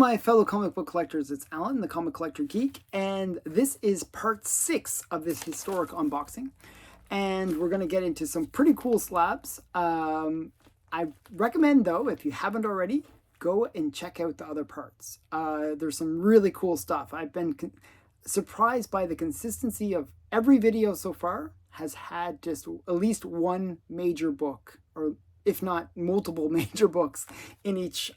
my fellow comic book collectors, it's Alan, the Comic Collector Geek, and this is part 6 of this historic unboxing. And we're going to get into some pretty cool slabs. I recommend, though, if you haven't already, go and check out the other parts. There's some really cool stuff. I've been surprised by the consistency of every video so far has had just at least one major book, or if not multiple major books in each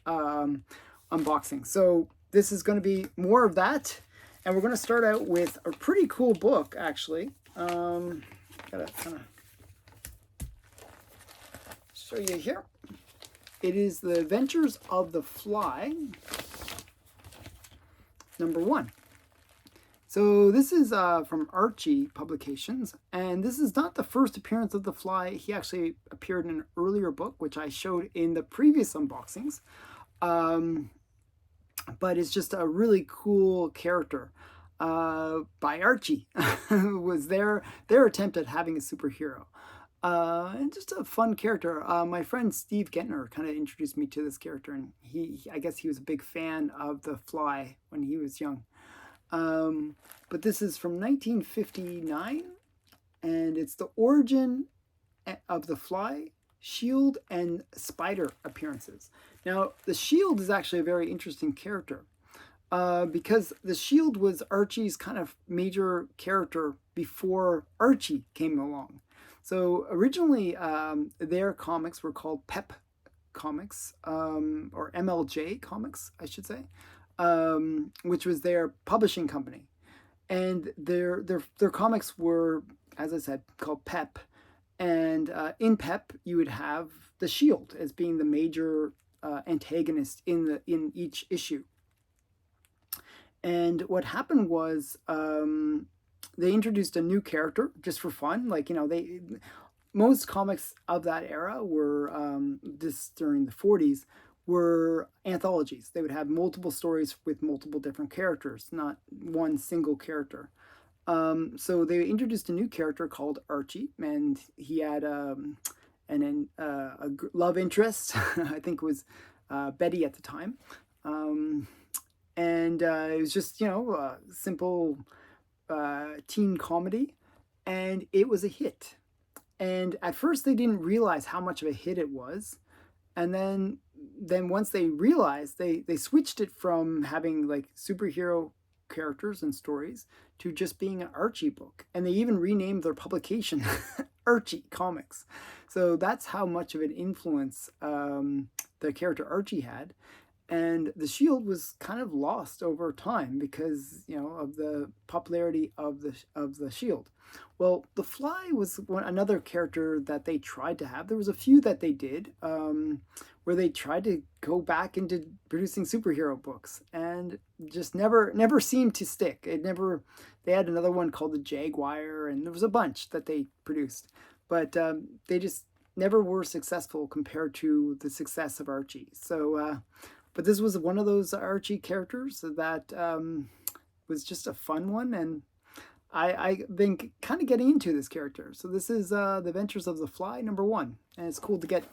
unboxing. So this is going to be more of that, and we're going to start out with a pretty cool book, actually. Gotta kind of show you here. It is The Adventures of the Fly, #1. So this is from Archie Publications, and this is not the first appearance of the Fly. He actually appeared in an earlier book, which I showed in the previous unboxings. But it's just a really cool character by Archie. It was their attempt at having a superhero. And just a fun character. My friend Steve Gentner kind of introduced me to this character, and I guess he was a big fan of the Fly when he was young. But this is from 1959, and it's the origin of the Fly, Shield, and Spider appearances. Now, the Shield is actually a very interesting character because the Shield was Archie's kind of major character before Archie came along. So originally, their comics were called Pep Comics, or MLJ Comics, I should say, which was their publishing company. And their comics were, as I said, called Pep. And in Pep, you would have the Shield as being the major antagonist in each issue. And what happened was they introduced a new character just for fun. Like, you know, most comics of that era were during the 40s were anthologies. They would have multiple stories with multiple different characters, not one single character. So they introduced a new character called Archie, and he had a love interest. I think it was Betty at the time. And it was just, you know, a simple teen comedy, and it was a hit. And at first they didn't realize how much of a hit it was. And then once they realized, they switched it from having like superhero characters and stories to just being an Archie book. And they even renamed their publication Archie Comics. So that's how much of an influence the character Archie had. And the Shield was kind of lost over time because, you know, of the popularity of the Shield. Well, the Fly was another character that they tried to have. There was a few that they did where they tried to go back into producing superhero books, and just never seemed to stick. They had another one called the Jaguar, and there was a bunch that they produced, but they just never were successful compared to the success of Archie. So, but this was one of those Archie characters that was just a fun one, and I've been kind of getting into this character. So this is The Adventures of the Fly, #1, and it's cool to get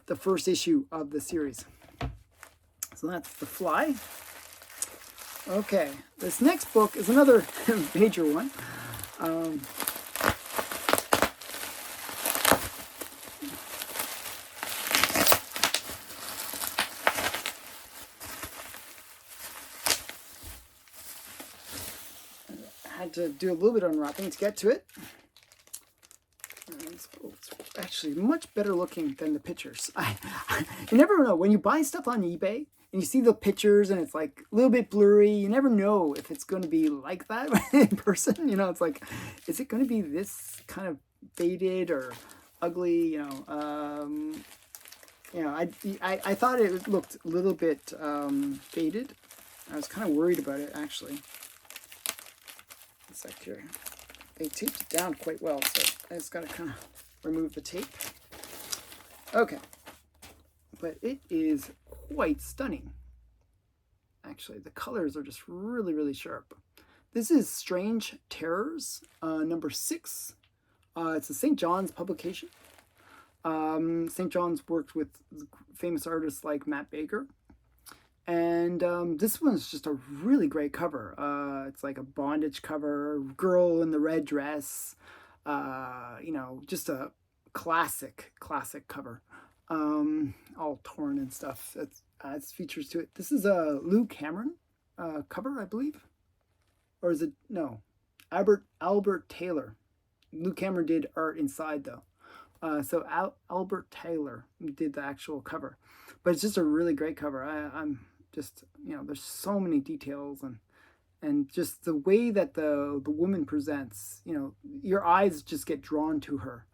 the first issue of the series. So that's The Fly. Okay, this next book is another major one. Had to do a little bit of unwrapping to get to it. It's actually much better looking than the pictures. You never know when you buy stuff on eBay and you see the pictures and it's like a little bit blurry. You never know if it's going to be like that in person. You know, it's like, is it going to be this kind of faded or ugly? You know, I thought it looked a little bit faded. I was kind of worried about it, actually. It's like here, they taped it down quite well, so I just gotta kind of remove the tape. Okay, but it is quite stunning. Actually, the colors are just really, really sharp. This is Strange Terrors, #6. It's a St. John's publication. St. John's worked with famous artists like Matt Baker. And this one's just a really great cover. It's like a bondage cover, girl in the red dress. Just a classic cover. All torn and stuff. It adds features to it. This is a Lou Cameron cover, I believe, or is it no? Albert Taylor. Lou Cameron did art inside though. So Albert Taylor did the actual cover, but it's just a really great cover. I'm just there's so many details and just the way that the woman presents, your eyes just get drawn to her.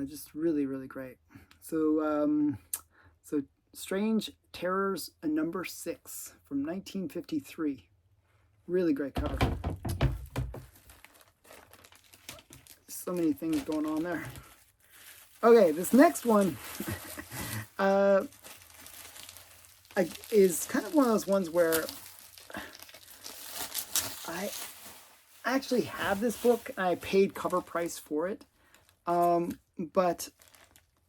Just really great. So Strange Terrors number 6 from 1953. Really great cover. So many things going on there. Okay, this next one is kind of one of those ones where I actually have this book and I paid cover price for it, but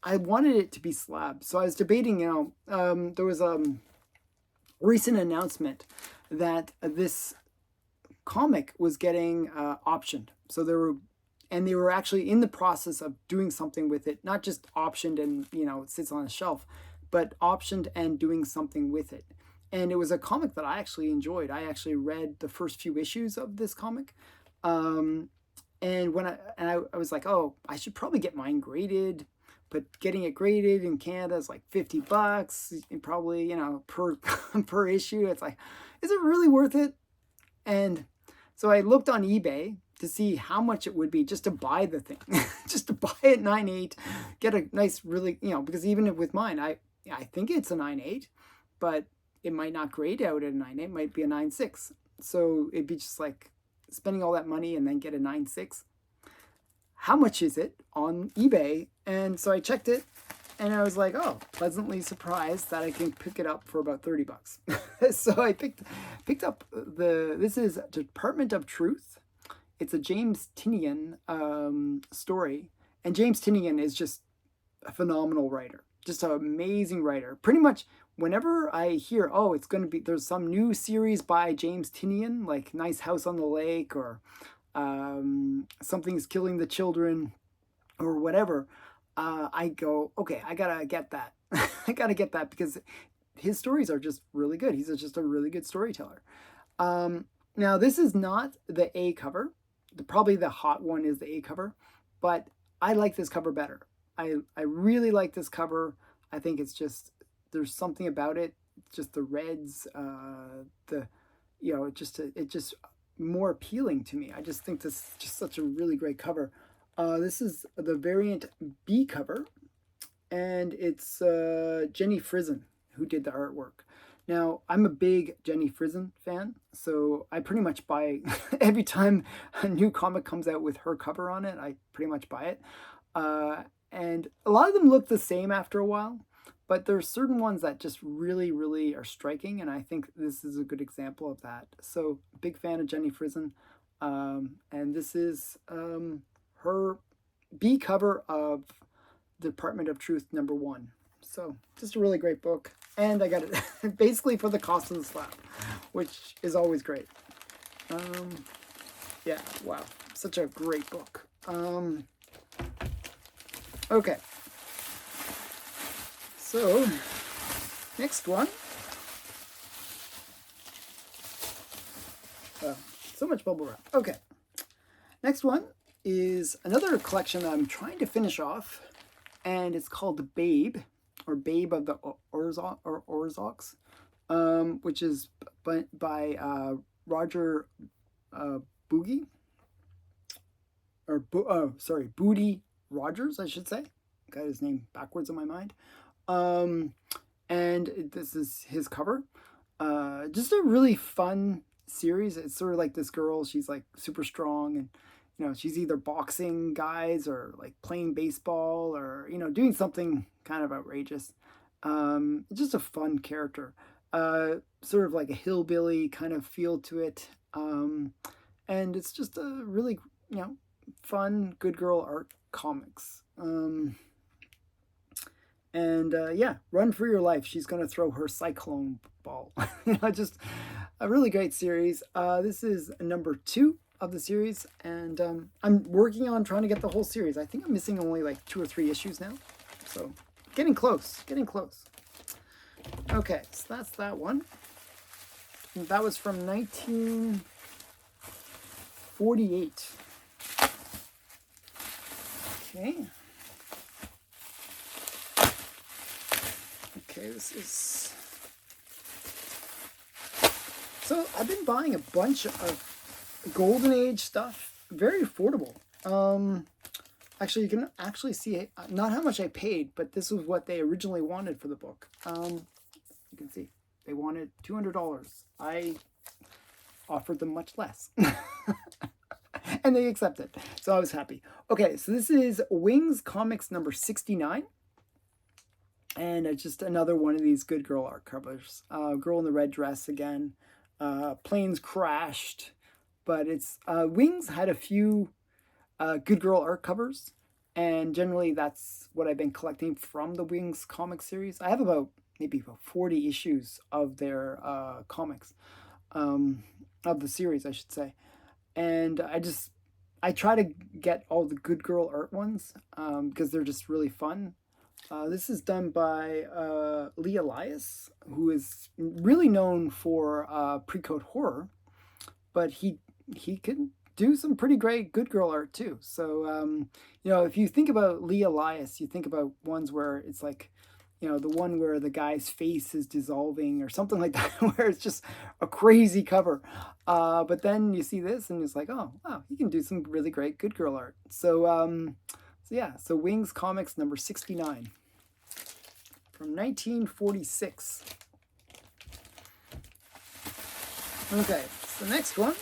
I wanted it to be slab. So I was debating, there was a recent announcement that this comic was getting optioned. So they were actually in the process of doing something with it, not just optioned and it sits on a shelf, but optioned and doing something with it. And it was a comic that I actually enjoyed. I actually read the first few issues of this comic, and I was like, oh, I should probably get mine graded, but getting it graded in Canada is like $50, and probably per per issue. It's like, is it really worth it? And so I looked on eBay to see how much it would be just to buy the thing, just to buy it 9.8, get a nice, really, because even with mine, I think it's a 9.8, but it might not grade out at a 9.8, it might be a 9.6. So it'd be just like spending all that money and then get a 9.6. How much is it on eBay? And so I checked it and I was like, oh, pleasantly surprised that I can pick it up for about $30. So I picked up this is Department of Truth. It's a James Tynion story. And James Tynion is just a phenomenal writer. Just an amazing writer. Pretty much whenever I hear, oh, there's some new series by James Tynion, like Nice House on the Lake or Something's Killing the Children or whatever, I go, okay, I gotta get that. I gotta get that because his stories are just really good. He's just a really good storyteller. Now, this is not the A cover. Probably the hot one is the A cover, but I like this cover better. I really like this cover. I think it's just, there's something about it. Just the reds, it just more appealing to me. I just think this is just such a really great cover. This is the variant B cover, and it's Jenny Frison who did the artwork. Now, I'm a big Jenny Frison fan, so I pretty much buy every time a new comic comes out with her cover on it, I pretty much buy it. And a lot of them look the same after a while, but there's certain ones that just really are striking, and I think this is a good example of that. So, big fan of Jenny Frison, and this is her B cover of Department of Truth #1. So, just a really great book, and I got it basically for the cost of the slab, which is always great. Yeah, wow, such a great book. Okay. So, next one. So much bubble wrap. Okay. Next one is another collection that I'm trying to finish off, and it's called Babe, or Babe of the Orox, which is by Roger Boogie, or Booty Rogers, I should say. Got his name backwards in my mind. And this is his cover. Just a really fun series. It's sort of like this girl, she's like super strong, and she's either boxing guys or like playing baseball or doing something kind of outrageous. Just a fun character. Sort of like a hillbilly kind of feel to it. And it's just a really fun good girl art comics. Yeah, run for your life. She's going to throw her cyclone ball. Just a really great series. This is number 2 of the series, and I'm working on trying to get the whole series. I think I'm missing only like 2 or 3 issues now, so getting close, getting close. Okay, so that's that one. And that was from 1948. Okay. Okay, this is... So I've been buying a bunch of Golden Age stuff, very affordable. Actually, you can actually see not how much I paid, but this was what they originally wanted for the book. You can see they wanted $200. I offered them much less. And they accepted, so I was happy. Okay, so this is Wings Comics number 69. And it's just another one of these good girl art covers. Girl in the red dress again. Planes crashed. But it's Wings had a few good girl art covers. And generally that's what I've been collecting from the Wings comic series. I have maybe about 40 issues of their comics. Of the series, I should say. And I try to get all the good girl art ones because they're just really fun. This is done by Lee Elias, who is really known for Precode Horror, but he can do some pretty great good girl art too. So if you think about Lee Elias, you think about ones where it's like, the one where the guy's face is dissolving or something like that, where it's just a crazy cover. But then you see this and it's like, oh, wow, he can do some really great good girl art. So so Wings Comics number 69 from 1946. Okay, so the next one.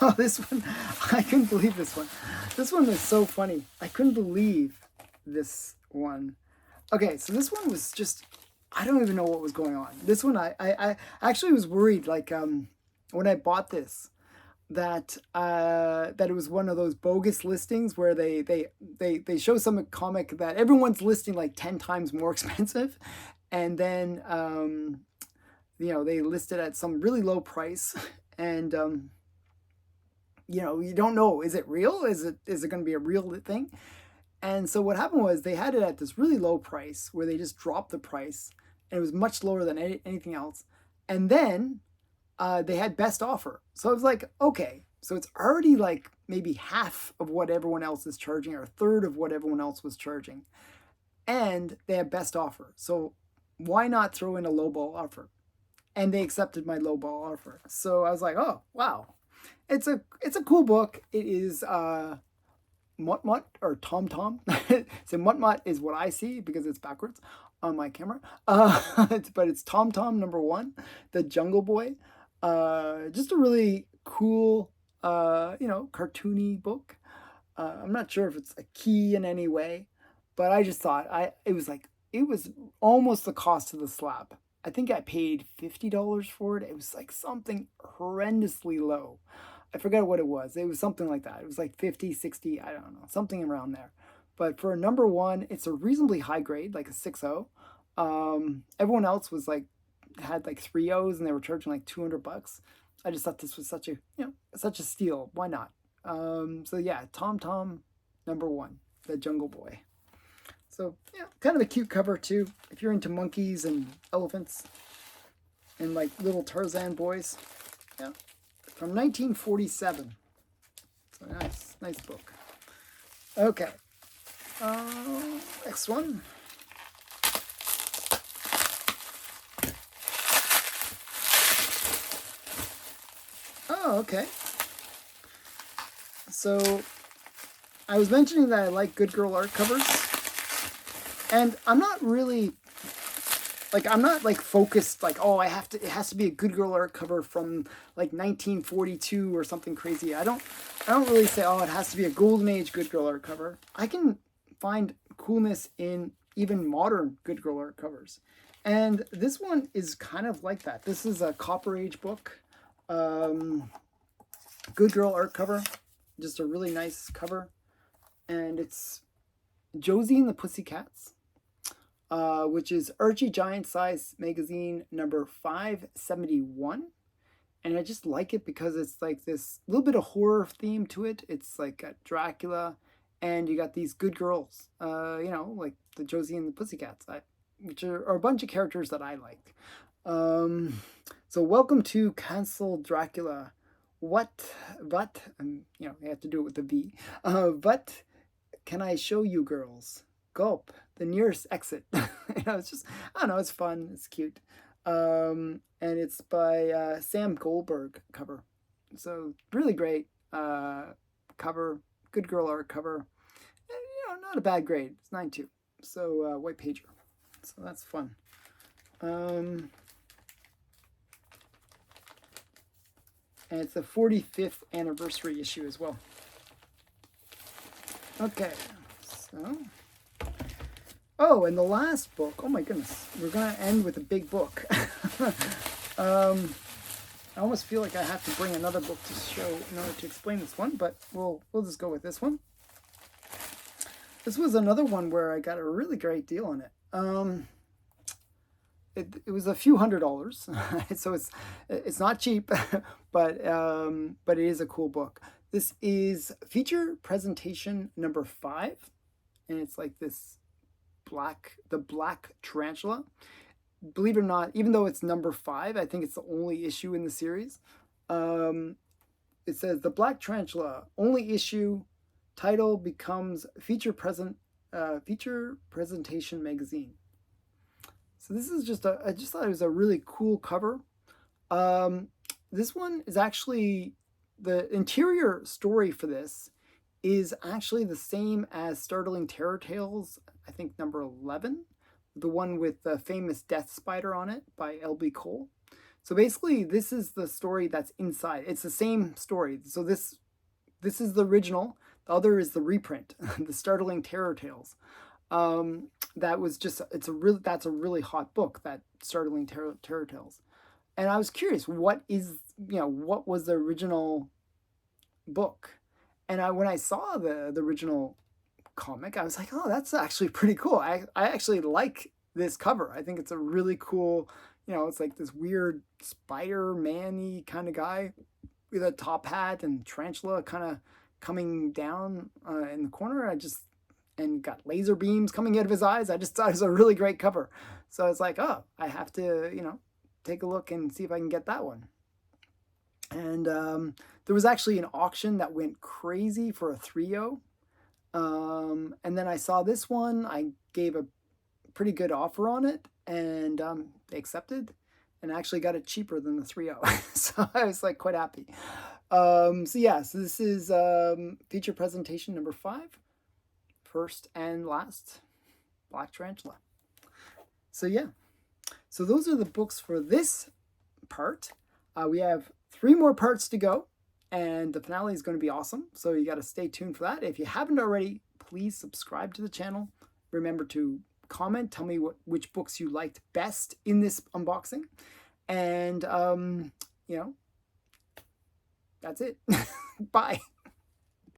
Oh, this one, I couldn't believe this one. This one is so funny. I couldn't believe this one. Okay, so this one was just, I don't even know what was going on. This one, I actually was worried, like, when I bought this, that it was one of those bogus listings where they show some comic that everyone's listing like 10 times more expensive, and then they list it at some really low price, and you don't know, is it real? Is it going to be a real thing? And so what happened was they had it at this really low price where they just dropped the price, and it was much lower than anything else. And then they had best offer. So I was like, okay, so it's already like maybe half of what everyone else is charging, or a third of what everyone else was charging. And they had best offer. So why not throw in a lowball offer? And they accepted my lowball offer. So I was like, oh, wow. It's a cool book. It is Mutt Mutt or Tom Tom. So Mutt Mutt is what I see because it's backwards on my camera. But it's Tom Tom number 1, the Jungle Boy. Just a really cool, cartoony book. I'm not sure if it's a key in any way, but I just thought it was almost the cost of the slab. I think I paid $50 for it. It was like something horrendously low. I forget what it was. It was something like that. It was like 50, 60, I don't know, something around there. But for a number 1, it's a reasonably high grade, like a 6.0. Everyone else was had like 3.0s and they were charging like $200. I just thought this was such a steal. Why not? So yeah, Tom Tom number 1, the Jungle Boy. So yeah, kind of a cute cover too. If you're into monkeys and elephants and like little Tarzan boys. Yeah. From 1947. So nice book. Okay. Next one. Oh, okay. So I was mentioning that I like good girl art covers, and I'm not really focused like, oh, it has to be a good girl art cover from like 1942 or something crazy. I don't really say, oh, it has to be a golden age good girl art cover. I can find coolness in even modern good girl art covers. And this one is kind of like that. This is a Copper Age book. Good girl art cover. Just a really nice cover. And it's Josie and the Pussycats. which is Archie Giant Size Magazine number 571. And I just like it because it's like this little bit of horror theme to it. It's like got Dracula, and you got these good girls, like the Josie and the Pussycats, which are a bunch of characters that I like. So welcome to Castle Dracula. What, you have to do it with the V. What can I show you girls? Gulp, the nearest exit. It's just, I don't know, it's fun, it's cute. And it's by Sam Goldberg cover. So really great cover, good girl art cover. And, not a bad grade. It's 9.2. So white pager. So that's fun. And it's the 45th anniversary issue as well. Okay, so. Oh, and the last book. Oh my goodness, we're gonna end with a big book. I almost feel like I have to bring another book to show in order to explain this one, but we'll just go with this one. This was another one where I got a really great deal on it. It was a few $100s, so it's not cheap, but it is a cool book. This is feature presentation number 5, and it's like this the black tarantula. Believe it or not, even though it's number 5, I think it's the only issue in the series. It says the black tarantula only issue, title becomes feature presentation magazine. So this is just I just thought it was a really cool cover. This one is actually, the interior story for this is actually the same as Startling Terror Tales, I think number 11, the one with the famous Death Spider on it by L.B. Cole. So basically, this is the story that's inside. It's the same story. So this is the original. The other is the reprint, the Startling Terror Tales. That was just, that's a really hot book, that Startling Terror Tales. And I was curious, what was the original book? And when I saw the original comic, I was like, oh, that's actually pretty cool. I actually like this cover. I think it's a really cool, it's like this weird Spider-Man-y kind of guy with a top hat and tarantula kind of coming down in the corner. And got laser beams coming out of his eyes. I just thought it was a really great cover. So I was like, oh, I have to, take a look and see if I can get that one. And there was actually an auction that went crazy for a 3.0. And then I saw this one. I gave a pretty good offer on it, and they accepted, and I actually got it cheaper than the 3.0. So I was like quite happy. So this is feature presentation number 5. First and last, Black Tarantula. So so those are the books for this part. We have 3 more parts to go, and the finale is going to be awesome. So you got to stay tuned for that. If you haven't already, please subscribe to the channel. Remember to comment, tell me which books you liked best in this unboxing, and that's it. Bye.